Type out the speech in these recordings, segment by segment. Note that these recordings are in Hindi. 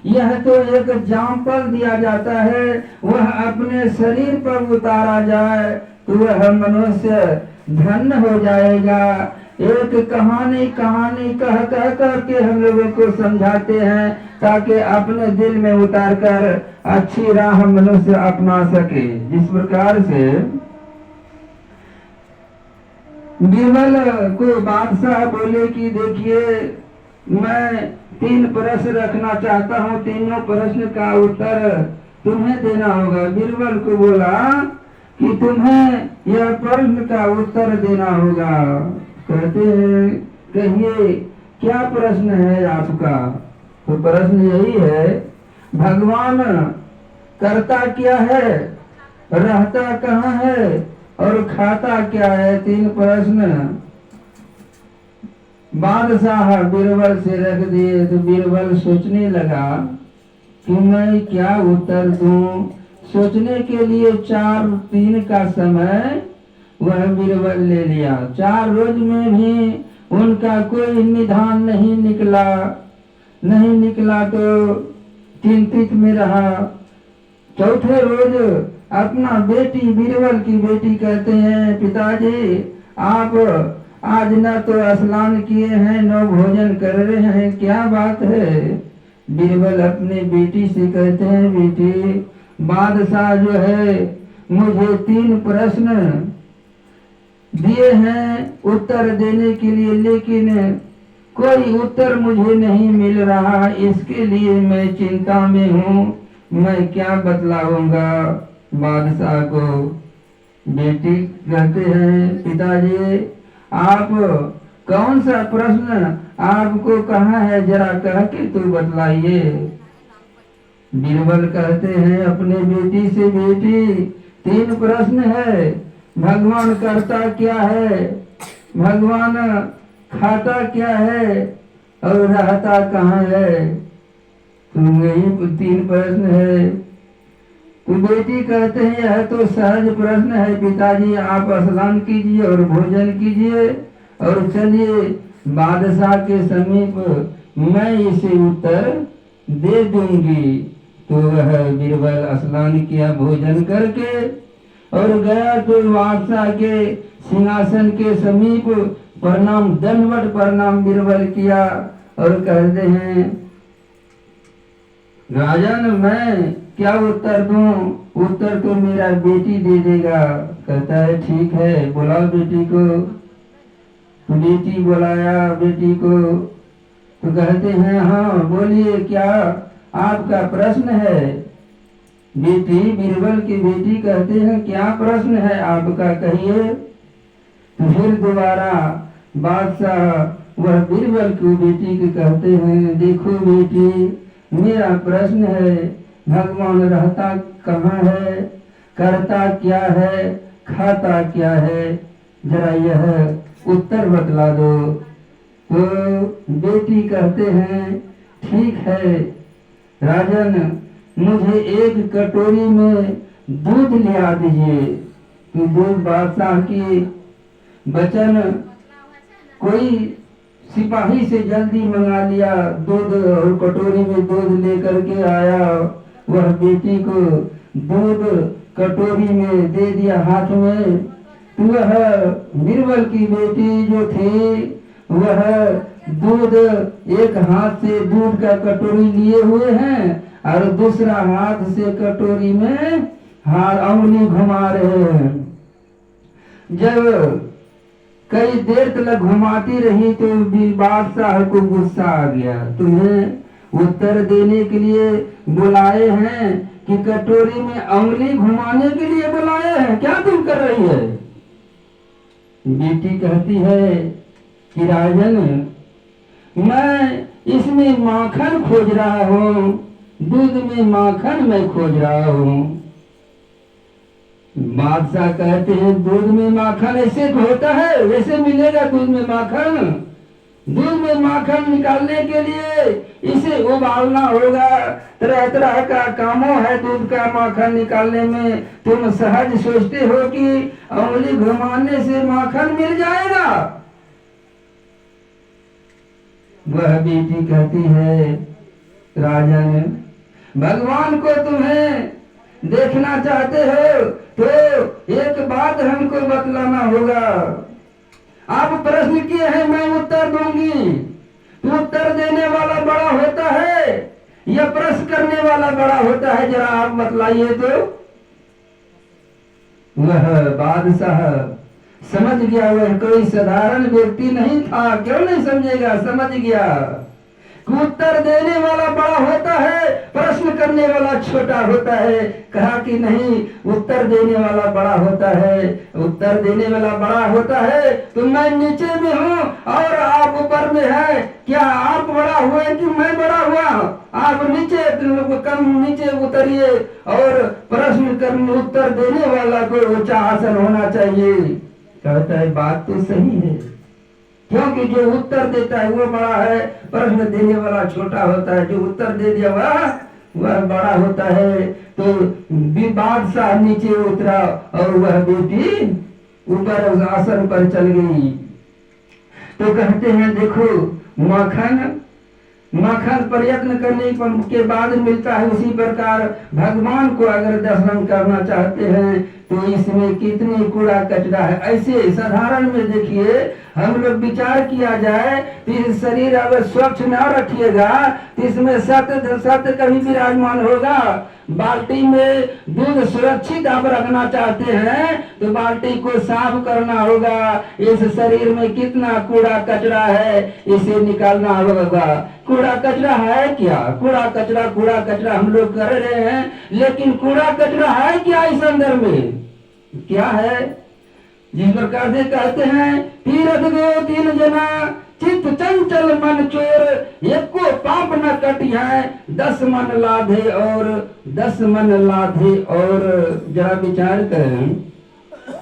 यह तो एक एग्जाम्पल दिया जाता है, वह अपने शरीर पर उतारा जाए तो वह मनुष्य धन्य हो जाएगा। एक कहानी कहानी कह कह कर के हम लोगों को समझाते हैं ताकि अपने दिल में उतार कर अच्छी राह मनुष्य अपना सके। जिस प्रकार से बीरबल को बादशाह बोले कि देखिए, मैं 3 प्रश्न रखना चाहता हूँ, तीनों प्रश्न का उत्तर तुम्हें देना होगा। बीरबल को बोला कि तुम्हें यह प्रश्न का उत्तर देना होगा। कहते हैं कहिए क्या प्रश्न है आपका? तो प्रश्न यही है, भगवान करता क्या है, रहता कहाँ है और खाता क्या है? 3 प्रश्न बादशाह बीरबल से रख दिए। तो बीरबल सोचने लगा कि मैं क्या उत्तर दूं। सोचने के लिए 4 दिन का समय वह बीरबल ले लिया। 4 रोज में भी उनका कोई निदान नहीं निकला तो चिंतित में रहा। चौथे रोज अपना बेटी, बीरबल की बेटी कहते हैं, पिताजी आप आज न तो स्नान किए हैं न भोजन कर रहे हैं, क्या बात है? बीरबल अपने बेटी से कहते हैं, बेटी बादशाह जो है मुझे 3 प्रश्न दिए हैं उत्तर देने के लिए, लेकिन कोई उत्तर मुझे नहीं मिल रहा। इसके लिए मैं चिंता में हूँ, मैं क्या बतलाऊंगा बादशाह को। बेटी कहते हैं, पिताजी आप कौन सा प्रश्न आपको कहा है, जरा कह के तो बतलाइए। बीरबल कहते हैं अपने बेटी से, बेटी 3 प्रश्न है, भगवान करता क्या है, भगवान खाता क्या है और रहता कहाँ है? तो यही 3 प्रश्न है। तो बेटी कहते हैं यह तो सहज प्रश्न है पिताजी, आप स्नान कीजिए और भोजन कीजिए और चलिए बादशाह के समीप, मैं इसे उत्तर दे दूंगी। तो वह बीरबल स्नान किया भोजन करके और गया तो बादशाह के सिंहासन के समीप प्रणाम, दंडवत प्रणाम बीरबल किया और कहते हैं, राजन मैं क्या उत्तर दूं? उत्तर तो मेरा बेटी दे देगा। कहता है ठीक है, बुलाओ बेटी को। तो बेटी बुलाया बेटी को। तो कहते हैं हाँ बोलिए क्या आपका प्रश्न है? बेटी, बीरबल की बेटी कहते हैं क्या प्रश्न है आपका, कहिए। तो फिर दोबारा बादशाह वह बीरबल की बेटी को कहते हैं, देखो बेटी मेरा प्रश्न है, भगवान रहता कहाँ है, करता क्या है, खाता क्या है, जरा यह उत्तर बतला दो। तो बेटी कहते हैं ठीक है राजन, मुझे 1 कटोरी में दूध लिया दीजिए। तो दूध बादशाह की वचन कोई सिपाही से जल्दी मंगा लिया दूध और कटोरी में दूध लेकर के आया। वह बेटी को दूध कटोरी में दे दिया हाथ में। तो वह बीरबल की बेटी जो थी वह दूध, एक हाथ से दूध का कटोरी लिए हुए हैं और दूसरा हाथ से कटोरी में उंगली घुमा रहे हैं। जब कई देर तक घुमाती रही तो बादशाह को गुस्सा आ गया, तुम्हें उत्तर देने के लिए बुलाए हैं कि कटोरी में उंगली घुमाने के लिए बुलाए हैं, क्या तुम कर रही है? बेटी कहती है कि राजन मैं इसमें माखन खोज रहा हूँ, दूध में माखन मैं खोज रहा हूँ। बादशाह कहते हैं दूध में माखन ऐसे होता है, वैसे मिलेगा दूध में माखन। दूध में माखन निकालने के लिए इसे उबालना होगा, तरह तरह का कामों है दूध का माखन निकालने में। तुम सहज सोचते हो कि उंगली घुमाने से माखन मिल जाएगा। वह बेटी कहती है राजन, भगवान को तुम्हें देखना चाहते हो तो एक बात हमको बतलाना होगा। आप प्रश्न किए हैं, मैं उत्तर दूंगी। तो उत्तर देने वाला बड़ा होता है या प्रश्न करने वाला बड़ा होता है? जरा आप बतलाइए तो। वह बादशाह समझ गया, वह कोई साधारण व्यक्ति नहीं था। क्यों नहीं समझेगा? समझ गया। उत्तर देने वाला बड़ा होता है, प्रश्न करने वाला छोटा होता है। कहा कि नहीं, उत्तर देने वाला बड़ा होता है। उत्तर देने वाला बड़ा होता है तो मैं नीचे में हूँ और आप ऊपर में है। क्या आप बड़ा हुए कि मैं बड़ा हुआ? आप नीचे कम नीचे उतरिए और प्रश्न करने उत्तर देने वाला को ऊंचा आसन होना चाहिए। कहता है बात तो सही है, क्योंकि जो उत्तर देता है वो बड़ा है, प्रश्न देने वाला छोटा होता है। जो उत्तर दे दिया वह बड़ा होता है। तो बादशाह नीचे उतरा और वह बेटी ऊपर उस आसन पर चल गई। तो कहते हैं देखो, माखन प्रयत्न करने के बाद मिलता है। उसी प्रकार भगवान को अगर दर्शन करना चाहते हैं तो इसमें कितनी कूड़ा कचरा है। ऐसे साधारण में देखिए, हम लोग विचार किया जाए तो इस शरीर अगर स्वच्छ न रखिएगा तो इसमें सत्य कभी विराजमान होगा। बाल्टी में दूध सुरक्षित आप रखना चाहते हैं तो बाल्टी को साफ करना होगा। इस शरीर में कितना कूड़ा कचरा है, इसे निकालना होगा। कूड़ा कचरा है क्या? कूड़ा कचरा हम लोग कर रहे हैं, लेकिन कूड़ा कचरा है क्या इस अंदर में? क्या है? जिस प्रकार से कहते हैं, तीरथ गयो 3 जना, चित्त चंचल मन चोर, एको पाप न कटी है, 10 मन लाधे और 10 मन लाधे और। जरा विचार करें,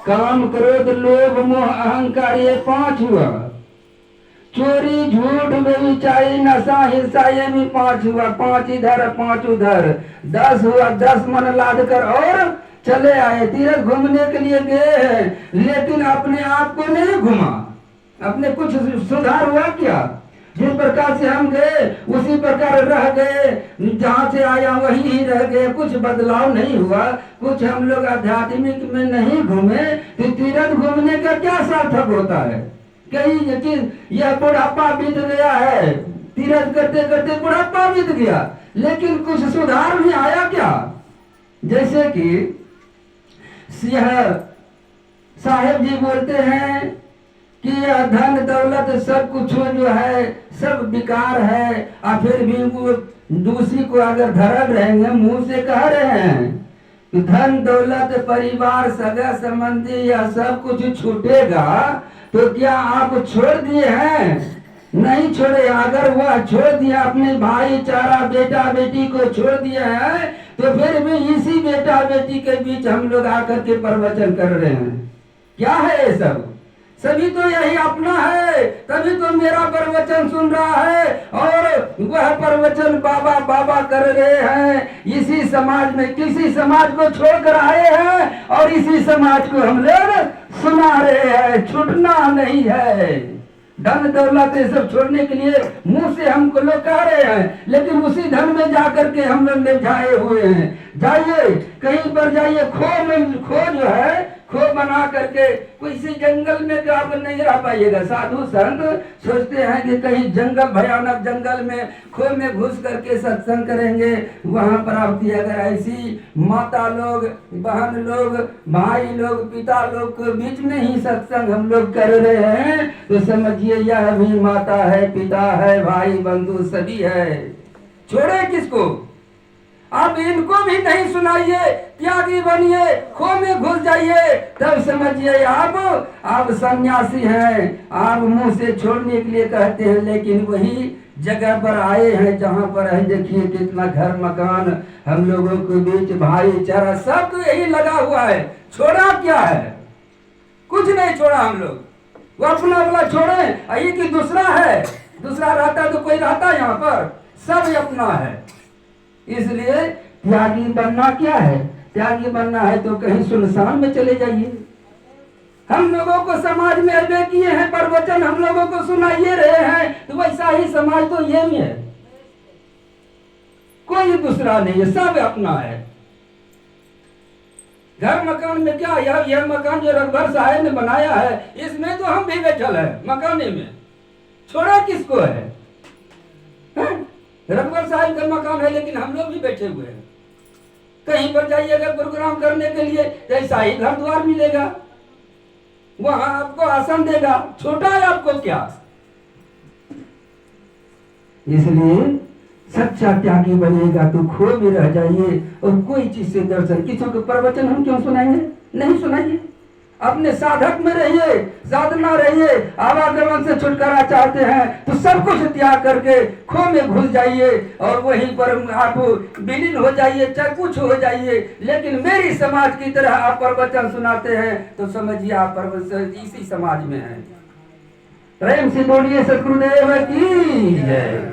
काम क्रोध लोभ मोह अहंकार ये 5 हुआ। चोरी झूठ व्यभिचारी नशा हिंसा ये भी 5 हुआ। 5 इधर 5 उधर, 10 हुआ। 10 मन लाद कर और चले आए। तीर्थ घूमने के लिए गए हैं, लेकिन अपने आप को नहीं घुमा। अपने कुछ सुधार हुआ क्या? जिस प्रकार से हम गए उसी प्रकार रह गए, जहाँ से आया वही ही रह गए, कुछ बदलाव नहीं हुआ। कुछ हम लोग आध्यात्मिक में नहीं घूमे तो तीर्थ घूमने का क्या सार्थक होता है? कहीं चीज यह बुढ़ापा बीत गया है, तीर्थ करते करते बुढ़ापा बीत गया, लेकिन कुछ सुधार भी आया क्या? जैसे कि यह साहेब जी बोलते हैं कि यह धन दौलत सब कुछ जो है सब बेकार है, और फिर भी वो दूसरी को अगर धरल रहेंगे, मुंह से कह रहे हैं कि धन दौलत परिवार सगा संबंधी यह सब कुछ छूटेगा, तो क्या आप छोड़ दिए हैं? नहीं छोड़े। अगर वह छोड़ दिया, अपने भाईचारा बेटा बेटी को छोड़ दिया है, तो फिर भी इसी बेटा बेटी के बीच हम लोग आकर के प्रवचन कर रहे हैं। क्या है ये सब? सभी तो यही अपना है, तभी तो मेरा प्रवचन सुन रहा है और वह प्रवचन बाबा बाबा कर रहे हैं। इसी समाज में किसी समाज को छोड़कर आए हैं और इसी समाज को हम लोग सुना रहे हैं। छूटना नहीं है। धन दौलत ये सब छोड़ने के लिए मुंह से हमको लोग कह रहे हैं, लेकिन उसी धन में जाकर के हम लोग निर्जाए हुए हैं। जाइए कहीं पर जाइए, खो जो है खो बना करके किसी जंगल में तो आप नहीं रह पाइएगा। साधु संत सोचते हैं कि कहीं जंगल, भयानक जंगल में खो में घुस करके सत्संग करेंगे। वहां पर आप अगर ऐसी माता लोग, बहन लोग, भाई लोग, पिता लोग के बीच में ही सत्संग हम लोग कर रहे हैं, तो समझिए यह भी माता है, पिता है, भाई बंधु सभी है। छोड़े किसको? आप इनको भी नहीं सुनाइए, त्यागी बनिए, खो में घुस जाइए, तब समझिए आप सन्यासी हैं। आप मुंह से छोड़ने के लिए कहते हैं, लेकिन वही जगह पर आए हैं जहां पर है देखिए कितना घर मकान हम लोगों के बीच भाईचारा सब तो यही लगा हुआ है। छोड़ा क्या है? कुछ नहीं छोड़ा हम लोग। वो अपना अपना छोड़े, ये कि दूसरा है, दूसरा रहता तो कोई रहता यहाँ पर, सब अपना है। इसलिए त्यागी बनना क्या है? त्यागी बनना है तो कहीं सुनसान में चले जाइए। हम लोगों को समाज में अबे किए हैं, प्रवचन हम लोगों को सुनाइए रहे हैं, तो वैसा ही समाज तो ये भी है। कोई दूसरा नहीं है, सब अपना है। घर मकान में क्या यार, यह मकान जो रघुवर साहब ने बनाया है इसमें तो हम भी बैठल है मकाने में, छोड़ा किसको है? रघुवर साहब का मकान है लेकिन हम लोग भी बैठे हुए हैं। कहीं पर जाइएगा प्रोग्राम करने के लिए ऐसा ही घर द्वार मिलेगा, वहां आपको आसन देगा, छोटा है आपको क्या? इसलिए सच्चा त्यागी बनेगा तो खो में रह जाइए और कोई चीज से दर्शन। किसी को प्रवचन हम क्यों सुनाएंगे? नहीं सुनाइए। अपने साधक में रहिए, साधना रहिए। आवागमन से छुटकारा चाहते हैं तो सब कुछ त्याग करके खो में घुल जाइए और वहीं पर आप विलीन हो जाइए, चाहे कुछ हो जाइए। लेकिन मेरी समाज की तरह आप प्रवचन सुनाते हैं तो समझिए आप इसी समाज में हैं। प्रेम से बोलिए सद्गुरुदेव की जय।